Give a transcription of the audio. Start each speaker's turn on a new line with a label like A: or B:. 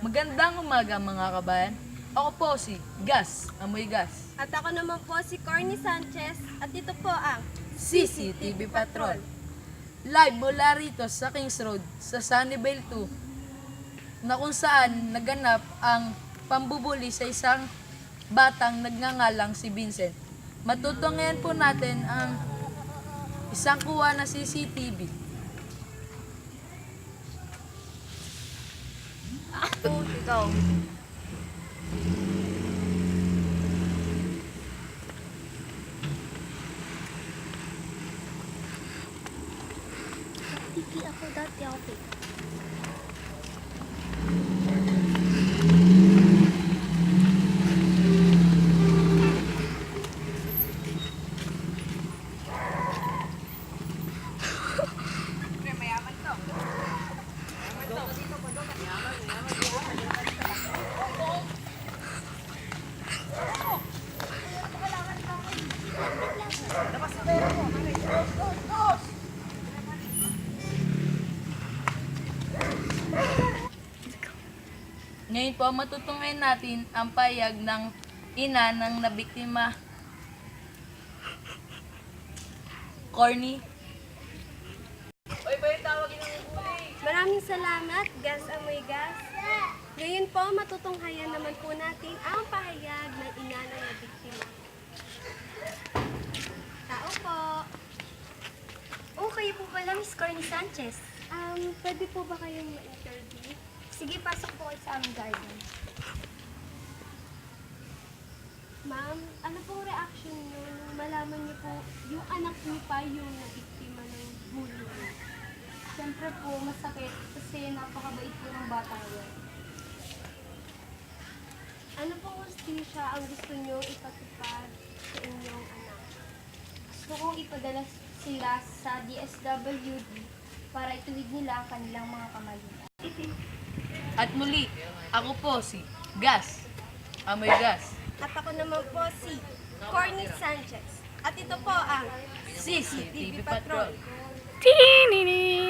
A: Magandang umaga mga kabayan. Ako po si Gas, Amoy Gas.
B: At ako naman po si Corny Sanchez at ito po ang
A: CCTV Patrol. Live mula rito sa Kings Road sa Sunnyvale 2 na kung saan naganap ang pambubuli sa isang batang nagngangalang si Vincent. Matutunghayan po natin ang isang kuha na CCTV.
B: ikaw.
C: Tiki ako dati ako.
A: Ngayon po, matutunghayan natin ang payag ng ina ng nabiktima. Corny.
B: Maraming salamat, Gas Amoy Gas. Ngayon po, matutunghayan naman po natin ang pahayag ng ina ng nabiktima. Tao po.
C: Kayo po pala, Miss Corny Sanchez.
B: Pwede po ba kayong ma-interview?
C: Sige, pasok po kayo sa aming garden.
B: Ma'am, ano pong reaction niyo nung malaman niyo po yung anak niyo pa yung nabiktima ng bullying?
C: Siyempre po, masakit kasi napakabait po ng bata yun.
B: Ano pong hustisya ang gusto niyo ipatupad sa inyong anak?
C: Gusto kong ipadala sila sa DSWD para ituwid nila ang kanilang mga kamalian.
A: At muli, ako po si Gas, Amoy Gas.
B: At ako naman po si Corny Sanchez. At ito po ang
A: CCTV Patrol.